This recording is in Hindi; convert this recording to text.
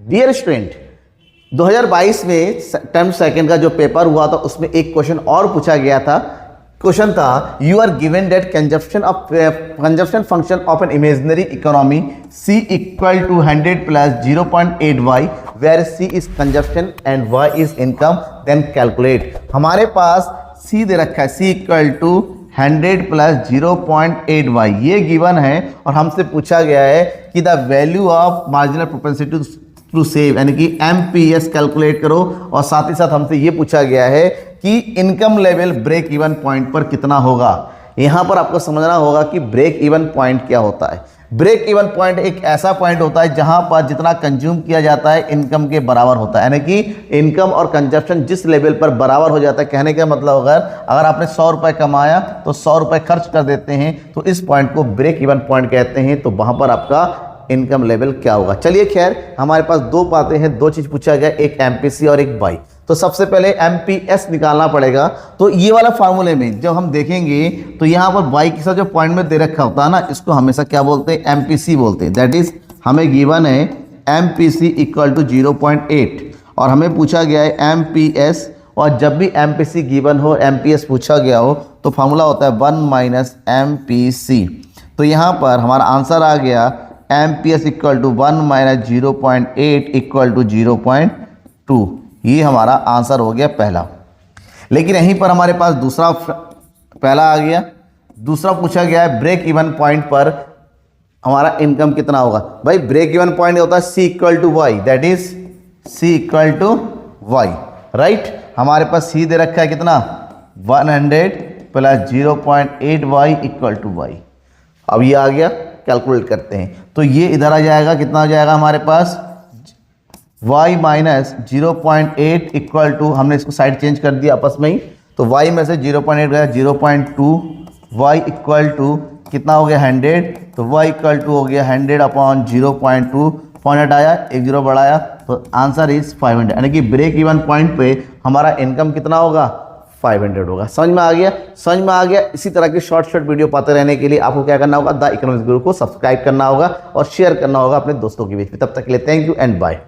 डियर स्टूडेंट, 2022 में टर्म सेकंड का जो पेपर हुआ था उसमें एक क्वेश्चन और पूछा गया था। क्वेश्चन था, you are given that consumption function of an imaginary economy C equal to 100 plus 0.8y where C is consumption and y is income, then calculate. हमारे पास C दे रखा है, C equal to 100 plus 0.8y ये गिवन है और हमसे पूछा गया है कि the value of marginal propensity to save यानी कि MPS कैलकुलेट करो। और साथ ही साथ हमसे ये पूछा गया है कि income level break even point पर कितना होगा। यहां पर आपको समझना होगा कि ब्रेक इवन पॉइंट क्या होता है। ब्रेक इवन पॉइंट एक ऐसा पॉइंट होता है जहां पर जितना कंज्यूम किया जाता है इनकम के बराबर होता है, यानी कि इनकम और कंजप्शन जिस लेवल पर बराबर हो जाता है। कहने का मतलब अगर आपने 100 रुपये कमाया तो 100 रुपये खर्च कर देते हैं तो इस पॉइंट को ब्रेक इवन पॉइंट कहते हैं। तो वहां पर आपका इनकम लेवल क्या होगा। चलिए खैर, हमारे पास दो बातें हैं, दो चीज पूछा गया, एक MPC और एक वाई। तो सबसे पहले MPS निकालना पड़ेगा। तो ये वाला फार्मूले में जब हम देखेंगे तो यहाँ पर वाई के साथ जो पॉइंट में दे रखा होता है ना, इसको हमेशा क्या बोलते हैं, MPC बोलते हैं। दैट इज हमें गिवन है MPC इक्वल टू 0.8 और हमें पूछा गया है MPS। और जब भी MPC गिवन हो, MPS पूछा गया हो तो फार्मूला होता है 1 माइनस MPC। तो यहाँ पर हमारा आंसर आ गया MPS equal to 1 minus 0.8 equal to 0.2। ये हमारा आंसर हो गया पहला। लेकिन यहीं पर हमारे पास दूसरा, पहला आ गया, दूसरा पूछा गया है ब्रेक इवन पॉइंट पर हमारा इनकम कितना होगा। भाई ब्रेक इवन पॉइंट होता है C equal to Y, that is C equal to Y, right. हमारे पास C दे रखा है कितना, 100 plus 0.8y equal to Y. अब ये आ गया, कैलकुलेट करते हैं तो ये इधर आ जाएगा, कितना आ जाएगा हमारे पास y माइनस 0.8 इक्वल टू, हमने इसको साइड चेंज कर दिया आपस में ही, तो y में से 0.8 गया 0.2, y इक्वल टू कितना हो गया 100, तो y इक्वल टू हो गया 100 अपॉन 0.2, पॉइंट आया, एक जीरो बढ़ाया, तो आंसर इज 500। यानी कि ब्रेक इवन पॉइंट पे हमारा इनकम कितना होगा, 500 होगा। समझ में आ गया, समझ में आ गया। इसी तरह की शॉर्ट वीडियो पाते रहने के लिए आपको क्या करना होगा, द इकोनॉमिक्स गुरु को सब्सक्राइब करना होगा और शेयर करना होगा अपने दोस्तों के बीच में। तब तक के लिए थैंक यू एंड बाय।